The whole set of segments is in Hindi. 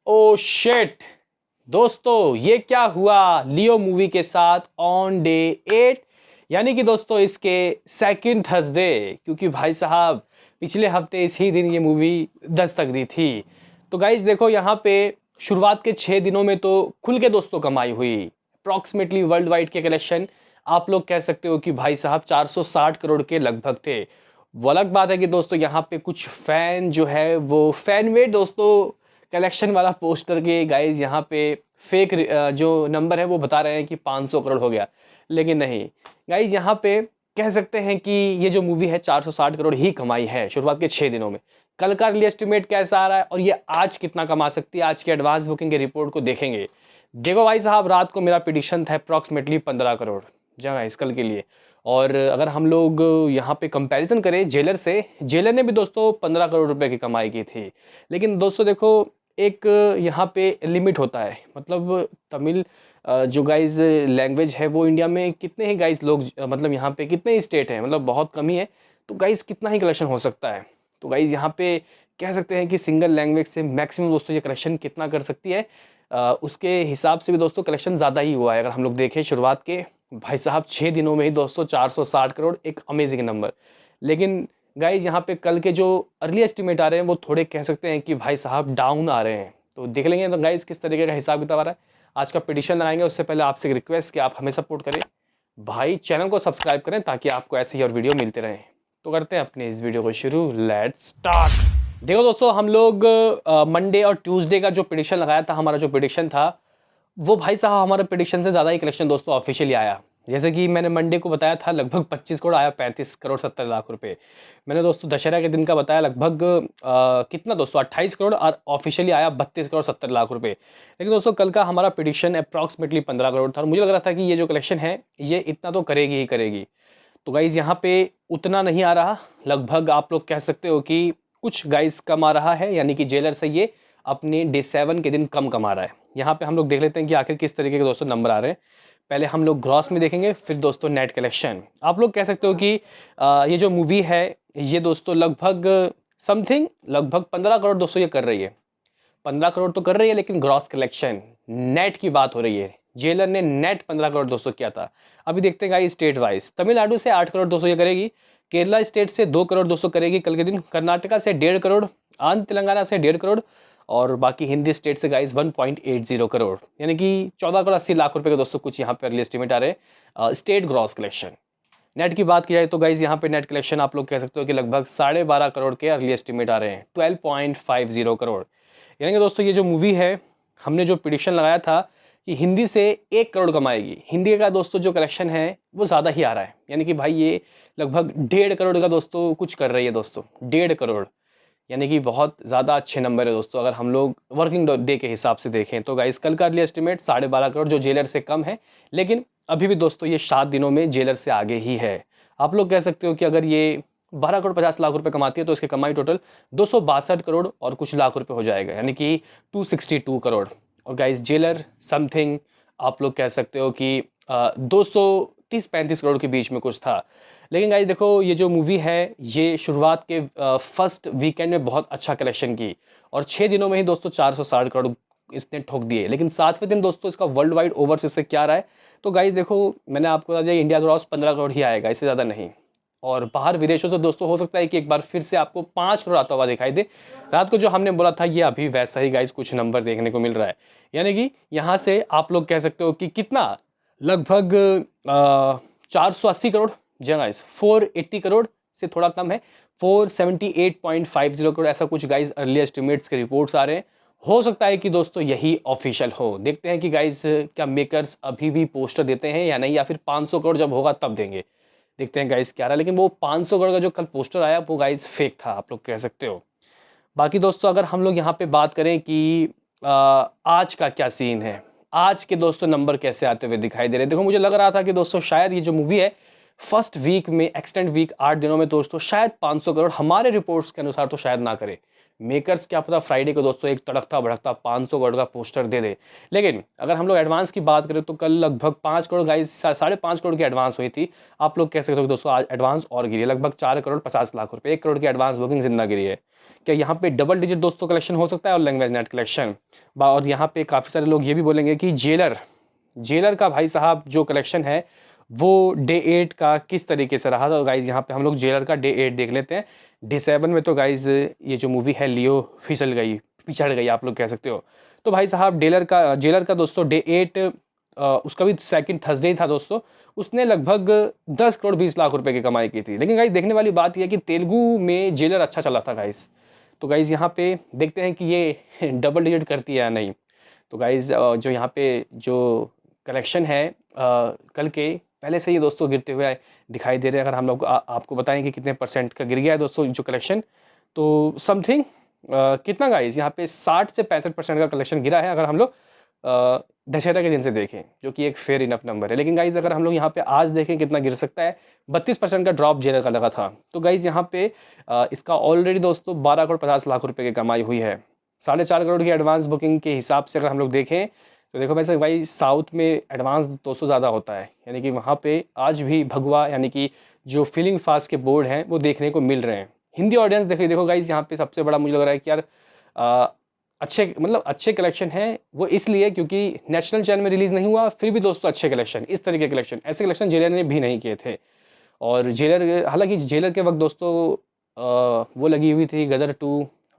ओ शिट दोस्तों, ये क्या हुआ लियो मूवी के साथ ऑन डे 8, यानी कि दोस्तों इसके सेकंड थर्सडे, क्योंकि भाई साहब पिछले हफ्ते इसी दिन ये मूवी दस्तक दी थी। तो गाइज देखो यहाँ पे शुरुआत के 6 दिनों में तो खुल के दोस्तों कमाई हुई। अप्रॉक्सीमेटली वर्ल्ड वाइड के कलेक्शन आप लोग कह सकते हो कि भाई साहब 460 करोड़ के लगभग थे। वो अलग बात है कि दोस्तों यहाँ पे कुछ फैन जो है वो फैन मेड दोस्तों कलेक्शन वाला पोस्टर के गाइज यहाँ पे फेक जो नंबर है वो बता रहे हैं कि 500 करोड़ हो गया, लेकिन नहीं गाइज यहाँ पे कह सकते हैं कि ये जो मूवी है 460 करोड़ ही कमाई है शुरुआत के 6 दिनों में। कल का अर्ली एस्टिमेट कैसा आ रहा है और ये आज कितना कमा सकती है, आज की एडवांस बुकिंग के रिपोर्ट को देखेंगे। देखो भाई साहब, रात को मेरा प्रिडिक्शन था अप्रॉक्सीमेटली 15 करोड़ जगह इस कल के लिए। और अगर हम लोग यहाँ पे कंपैरिजन करें जेलर से, जेलर ने भी दोस्तों 15 करोड़ रुपए की कमाई की थी। लेकिन दोस्तों देखो एक यहाँ पे लिमिट होता है, मतलब तमिल जो गाइज लैंग्वेज है वो इंडिया में कितने ही गाइज लोग मतलब यहाँ पे कितने ही स्टेट हैं, मतलब बहुत कम ही है। तो गाइज कितना ही कलेक्शन हो सकता है। तो गाइज यहाँ पे कह सकते हैं कि सिंगल लैंग्वेज से मैक्सिमम दोस्तों ये कलेक्शन कितना कर सकती है, उसके हिसाब से भी दोस्तों कलेक्शन ज़्यादा ही हुआ है। अगर हम लोग देखें शुरुआत के भाई साहब 6 दिनों में ही दोस्तों 460 करोड़, एक अमेजिंग नंबर। लेकिन गाइज यहाँ पे कल के जो अर्ली एस्टिमेट आ रहे हैं वो थोड़े कह सकते हैं कि भाई साहब डाउन आ रहे हैं। तो देख लेंगे तो गाइज किस तरीके का हिसाब किताब आ रहा है। आज का पिटिशन लगाएंगे उससे पहले आपसे एक रिक्वेस्ट कि आप हमें सपोर्ट करें भाई, चैनल को सब्सक्राइब करें ताकि आपको ऐसे ही और वीडियो मिलते रहें। तो करते हैं अपने इस वीडियो को शुरू, लेट्स स्टार्ट। देखो दोस्तों, हम लोग मंडे और ट्यूसडे का जो प्रिडिक्शन लगाया था, हमारा जो प्रिडिक्शन था वो भाई साहब हमारे प्रिडिक्शन से ज़्यादा ही कलेक्शन दोस्तों ऑफिशियली आया। जैसे कि मैंने मंडे को बताया था लगभग 25 करोड़ आया, 35 करोड़ 70 लाख रुपए। मैंने दोस्तों दशहरा के दिन का बताया लगभग कितना दोस्तों 28 करोड़, और ऑफिशियली आया 32 करोड़ 70 लाख रुपए। लेकिन दोस्तों कल का हमारा प्रिडिक्शन अप्रॉक्सीमेटली 15 करोड़ था और मुझे लग रहा था कि ये जो कलेक्शन है ये इतना तो करेगी ही करेगी। तो गाइज़ यहाँ पे उतना नहीं आ रहा, लगभग आप लोग कह सकते हो कि कुछ गाइस कम आ रहा है, यानी कि जेलर से ये अपने डे 7 के दिन कम कमा रहा है। यहाँ पे हम लोग देख लेते हैं कि आखिर किस तरीके के दोस्तों नंबर आ रहे हैं। पहले हम लोग ग्रॉस में देखेंगे, फिर दोस्तों नेट कलेक्शन। आप लोग कह सकते हो कि ये जो मूवी है ये दोस्तों लगभग समथिंग लगभग 15 करोड़ दोस्तों ये कर रही है। 15 करोड़ तो कर रही है, लेकिन ग्रॉस कलेक्शन नेट की बात हो रही है। जेलर ने नेट 15 करोड़ दोस्तों किया था। अभी देखते हैं गाइस स्टेट वाइज। तमिलनाडु से 8 करोड़ दोस्तों ये करेगी, केरला स्टेट से 2 करोड़ दोस्तों करेगी कल के दिन, कर्नाटका से 1.5 करोड़, आंध्र तेलंगाना से 1.5 करोड़, और बाकी हिंदी स्टेट से गाइस 1.80 करोड़, यानी कि 14 करोड़ 80 लाख रुपए के दोस्तों कुछ यहाँ पे अर्ली एस्टिमेट आ रहे हैं स्टेट ग्रॉस कलेक्शन। नेट की बात की जाए तो गाइज यहाँ पे नेट कलेक्शन आप लोग कह सकते हो कि लगभग 12.5 करोड़ के अर्ली एस्टिमेट आ रहे हैं, 12.50 करोड़। यानी कि दोस्तों ये जो मूवी है, हमने जो प्रिडिक्शन लगाया था कि हिंदी से 1 करोड़ कमाएगी, हिंदी का दोस्तों जो कलेक्शन है वो ज़्यादा ही आ रहा है। यानी कि भाई ये लगभग 1.5 करोड़ का दोस्तों कुछ कर रही है दोस्तों, 1.5 करोड़, यानी कि बहुत ज़्यादा अच्छे नंबर है दोस्तों। अगर हम लोग वर्किंग डे के हिसाब से देखें तो गाइस कल का अर्ली एस्टिमेट 12.5 करोड़, जो जेलर से कम है, लेकिन अभी भी दोस्तों ये 7 दिनों में जेलर से आगे ही है। आप लोग कह सकते हो कि अगर ये 12 करोड़ 50 लाख रुपए कमाती है तो इसकी कमाई टोटल 262 करोड़ और कुछ लाख रुपए हो जाएगा, यानी कि 262 करोड़। और गाइस जेलर समथिंग आप लोग कह सकते हो कि 230-35 करोड़ के बीच में कुछ था। लेकिन गाइस देखो ये जो मूवी है ये शुरुआत के फर्स्ट वीकेंड में बहुत अच्छा कलेक्शन की और 6 दिनों में ही दोस्तों 460 करोड़ इसने ठोक दिए। लेकिन 7वें दिन दोस्तों इसका वर्ल्ड वाइड ओवरसीज से क्या रहा है, तो गाइस देखो मैंने आपको बता दिया इंडिया ग्रॉस 15 करोड़ ही आएगा, इससे ज़्यादा नहीं। और बाहर विदेशों से दोस्तों हो सकता है कि एक बार फिर से आपको 5 करोड़ आता हुआ दिखाई दे। रात को जो हमने बोला था ये अभी वैसा ही गाइस कुछ नंबर देखने को मिल रहा है। यानी कि यहाँ से आप लोग कह सकते हो कि कितना लगभग 480 करोड़, जी गाइस 480 करोड़ से थोड़ा कम है, 478.50 करोड़, ऐसा कुछ गाइस अर्ली एस्टिमेट्स के रिपोर्ट्स आ रहे हैं। हो सकता है कि दोस्तों यही ऑफिशियल हो। देखते हैं कि गाइस क्या मेकर्स अभी भी पोस्टर देते हैं या नहीं, या फिर 500 करोड़ जब होगा तब देंगे। देखते हैं गाइस क्या रहा है। लेकिन वो 500 करोड़ का जो कल पोस्टर आया वो गाइस फेक था, आप लोग कह सकते हो। बाकी दोस्तों अगर हम लोग यहाँ पे बात करें कि आज का क्या सीन है, आज के दोस्तों नंबर कैसे आते हुए दिखाई दे रहे हैं। देखो मुझे लग रहा था कि दोस्तों शायद ये जो मूवी है फर्स्ट वीक में एक्सटेंड वीक 8 दिनों में दोस्तों शायद 500 करोड़ हमारे रिपोर्ट्स के अनुसार तो शायद ना करे, मेकर्स क्या पता फ्राइडे को दोस्तों एक तड़कता भड़कता 500 करोड़ का पोस्टर दे दे। लेकिन अगर हम लोग एडवांस की बात करें तो कल लगभग 5 करोड़ गाइस, 5.5 करोड़ की एडवांस हुई थी। आप लोग कह सकते हो कि दोस्तों आज एडवांस और गिरी है, लगभग 4 करोड़ 50 लाख रुपए, 1 करोड़ की एडवांस बुकिंग जिंदा गिरी है। क्या यहाँ पे डबल डिजिट दोस्तों कलेक्शन हो सकता है और लैंग्वेज नेट कलेक्शन। और यहाँ पे काफ़ी सारे लोग ये भी बोलेंगे कि जेलर का भाई साहब जो कलेक्शन है वो डे 8 का किस तरीके से रहा। तो गाइज यहाँ पे हम लोग जेलर का डे 8 देख लेते हैं। डे 7 में तो गाइज ये जो मूवी है लियो पिछड़ गई आप लोग कह सकते हो। तो भाई साहब जेलर का दोस्तों डे 8 उसका भी सेकंड थर्सडे था दोस्तों। उसने लगभग 10 करोड़ 20 लाख रुपए की कमाई की थी। लेकिन गाइज देखने वाली बात यह है कि तेलुगु में जेलर अच्छा चला था गाइज। तो गाइज यहाँ पे देखते हैं कि ये डबल डिजिट करती है या नहीं। तो गाइज जो यहाँ पे जो कलेक्शन है कल के पहले से ही दोस्तों गिरते हुए दिखाई दे रहे हैं। अगर हम लोग आपको बताएं कि कितने परसेंट का गिर गया है दोस्तों जो कलेक्शन, तो समथिंग कितना गाइस यहाँ पे 60 से 65% का कलेक्शन गिरा है। अगर हम लोग दशहरा के दिन से देखें जो कि एक फेयर इनफ नंबर है। लेकिन गाइज अगर हम लोग यहाँ पे आज देखें कितना गिर सकता है, 32% का ड्रॉप जेलर का लगा था। तो गाइज यहाँ पे इसका ऑलरेडी दोस्तों 12 करोड़ 50 लाख रुपए की कमाई हुई है। 4.5 करोड़ की एडवांस बुकिंग के हिसाब से अगर हम लोग देखें तो देखो वैसे भाई साउथ में एडवांस 200 ज़्यादा होता है, यानी कि वहाँ पे आज भी भगवा यानी कि जो फीलिंग फास्ट के बोर्ड हैं वो देखने को मिल रहे हैं। हिंदी ऑडियंस देखो गाइज यहाँ पे सबसे बड़ा मुझे लग रहा है कि यार अच्छे कलेक्शन हैं। वो इसलिए क्योंकि नेशनल चैनल में रिलीज़ नहीं हुआ, फिर भी दोस्तों अच्छे कलेक्शन, इस तरीके के कलेक्शन, ऐसे कलेक्शन जेलर ने भी नहीं किए थे। और हालांकि जेलर के वक्त दोस्तों वो लगी हुई थी गदर 2,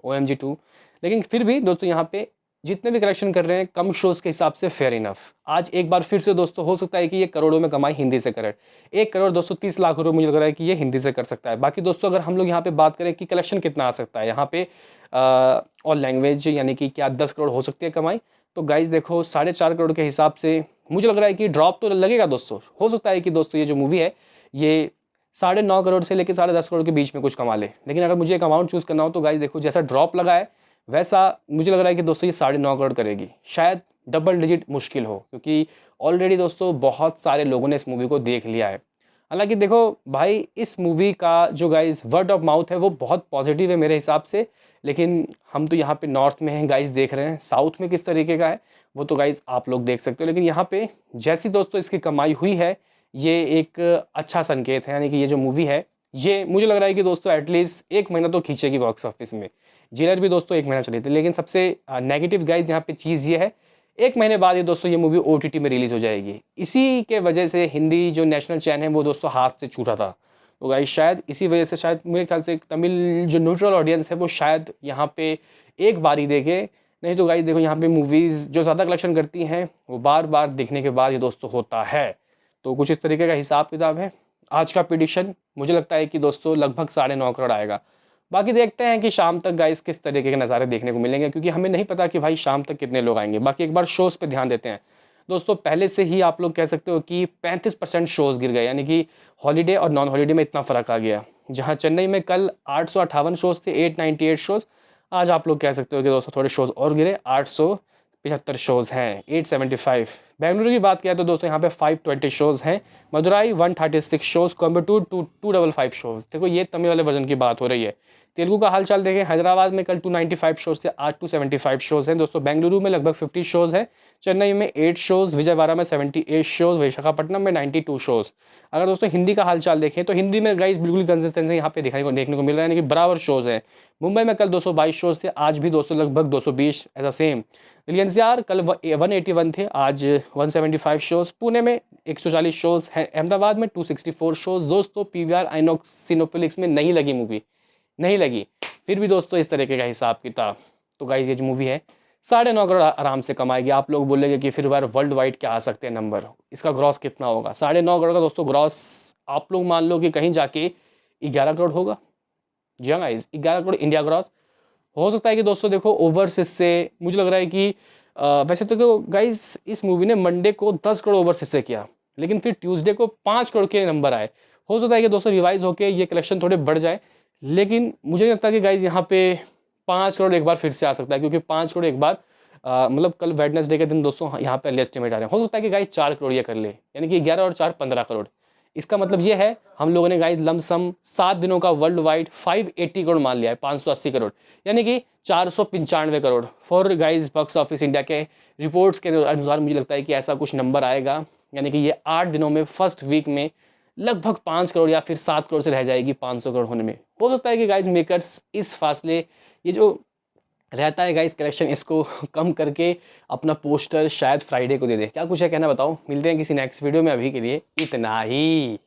OMG 2, लेकिन फिर भी दोस्तों यहाँ पे जितने भी कलेक्शन कर रहे हैं कम शोज़ के हिसाब से फेयर इनफ। आज एक बार फिर से दोस्तों हो सकता है कि ये करोड़ों में कमाई हिंदी से करे। 1 करोड़ 230 लाख रुपए मुझे लग रहा है कि ये हिंदी से कर सकता है। बाकी दोस्तों अगर हम लोग यहाँ पे बात करें कि कलेक्शन कितना आ सकता है यहाँ पे और लैंग्वेज यानी कि क्या 10 करोड़ हो सकती है कमाई, तो गाइज देखो 4.5 करोड़ के हिसाब से मुझे लग रहा है कि ड्रॉप तो लगेगा दोस्तों। हो सकता है कि दोस्तों ये जो मूवी है ये 9.5 करोड़ से लेकर 10.5 करोड़ के बीच में कुछ कमा ले। लेकिन अगर मुझे एक अमाउंट चूज़ करना हो तो गाइज देखो जैसा ड्रॉप लगा है वैसा मुझे लग रहा है कि दोस्तों ये 9.5 करोड़ करेगी। शायद डबल डिजिट मुश्किल हो, क्योंकि ऑलरेडी दोस्तों बहुत सारे लोगों ने इस मूवी को देख लिया है। हालांकि देखो भाई इस मूवी का जो गाइज वर्ड ऑफ माउथ है वो बहुत पॉजिटिव है मेरे हिसाब से। लेकिन हम तो यहाँ पे नॉर्थ में हैं गाइज, देख रहे हैं साउथ में किस तरीके का है वो तो गाइज आप लोग देख सकते हो। लेकिन यहाँ पे जैसी दोस्तों इसकी कमाई हुई है ये एक अच्छा संकेत है, यानी कि ये जो मूवी है ये मुझे लग रहा है कि दोस्तों एटलीस्ट 1 महीना तो खींचेगी बॉक्स ऑफिस में। जेलर भी दोस्तों 1 महीना चली थी। लेकिन सबसे नेगेटिव गाइज यहाँ पे चीज़ ये है 1 महीने बाद ये दोस्तों ये मूवी OTT में रिलीज़ हो जाएगी। इसी के वजह से हिंदी जो नेशनल चैनल है वो दोस्तों हाथ से छूटा था। तो गाइज शायद इसी वजह से, शायद मेरे ख्याल से तमिल जो न्यूट्रल ऑडियंस है वो शायद यहाँ पे एक बार ही देखे। नहीं तो गाइज देखो यहाँ पे मूवीज़ जो ज़्यादा कलेक्शन करती हैं वो बार बार देखने के बाद ये दोस्तों होता है। तो कुछ इस तरीके का हिसाब किताब है। आज का प्रिडिक्शन मुझे लगता है कि दोस्तों लगभग 9.5 करोड़ आएगा। बाकी देखते हैं कि शाम तक गाइस किस तरीके के नज़ारे देखने को मिलेंगे, क्योंकि हमें नहीं पता कि भाई शाम तक कितने लोग आएंगे। बाकी एक बार शोज़ पे ध्यान देते हैं दोस्तों। पहले से ही आप लोग कह सकते हो कि 35% शोज़ गिर गए, यानी कि हॉलीडे और नॉन हॉलीडे में इतना फ़र्क आ गया। जहां चेन्नई में कल 858 शोज़ थे, 898 शोज़। आज आप लोग कह सकते हो कि दोस्तों थोड़े शोज़ और गिरे, 875 शोज़ हैं, 875। बेंगलुरु की बात किया तो दोस्तों यहाँ पे 520 शोज़ हैं, मदुराई 136 शोज़, कोयम्बटूर 255 शोज़। देखो ये तमिल वाले वर्जन की बात हो रही है। तेलुगु का हालचाल देखें, हैदराबाद में कल 295 शोज़ थे, आज 275 शोज़ हैं दोस्तों। बेंगलुरु में लगभग 50 शोज़ है, चेन्नई में 8 शोज़, विजयवाड़ा में 78 शोज़, विशाखापट्टनम में 92 शोज़। अगर दोस्तों हिंदी का हालचाल देखें तो हिंदी में गाइस बिल्कुल कंसिस्टेंसी यहाँ पे देखने को मिल रहा है, यानी कि बराबर शोज़ हैं। मुंबई में कल 222 शोज़ थे, आज भी दोस्तों लगभग 220 ऐसा सेम। रिलायंस यार कल 181 थे, आज 175 शोज़। पुणे में 140 शोज़ हैं, अहमदाबाद में 264 शोज़। दोस्तों PVR आइनॉक्स सिनेपोलिक्स में नहीं लगी मूवी, नहीं लगी, फिर भी दोस्तों इस तरीके का हिसाब किताब। तो गाइस ये जो मूवी है 9.5 करोड़ आराम से कमाएगी। आप लोग बोलेंगे कि फिर बार वर्ल्ड वाइड क्या आ सकते हैं नंबर, इसका ग्रॉस कितना होगा? 9.5 करोड़ का दोस्तों ग्रॉस आप लोग मान लो कि कहीं जाके 11 करोड़ होगा। जी हाँ गाइस, 11 करोड़ इंडिया ग्रॉस हो सकता है। कि दोस्तों देखो ओवरसीज से मुझे लग रहा है कि वैसे तो गाइस इस मूवी ने मंडे को 10 करोड़ ओवरसीज से किया, लेकिन फिर ट्यूसडे को 5 करोड़ के नंबर आए। हो सकता है कि दोस्तों रिवाइज होके ये कलेक्शन थोड़े बढ़ जाए, लेकिन मुझे नहीं लगता कि गाइस यहाँ पे 5 करोड़ एक बार फिर से आ सकता है, क्योंकि 5 करोड़ एक बार मतलब कल वेडनेसडे के दिन दोस्तों यहाँ पे एस्टिमेट आ रहे हैं। हो सकता है कि गाइस 4 करोड़ ये कर ले, यानी कि 11 और 4 15 करोड़ इसका मतलब ये है हम लोगों ने गाइस लमसम 7 दिनों का वर्ल्ड वाइड 580 करोड़ मान लिया है, 580 करोड़ यानी कि 495 crore for guys box office India के रिपोर्ट्स के अनुसार मुझे लगता है कि ऐसा कुछ नंबर आएगा। यानी कि ये 8 दिनों में फर्स्ट वीक में लगभग 5 करोड़ या फिर 7 करोड़ से रह जाएगी 500 करोड़ होने में। हो सकता है कि गाइस मेकर्स इस फासले ये जो रहता है गाइस कलेक्शन इसको कम करके अपना पोस्टर शायद फ्राइडे को दे दे। क्या कुछ है कहना बताओ। मिलते हैं किसी नेक्स्ट वीडियो में, अभी के लिए इतना ही।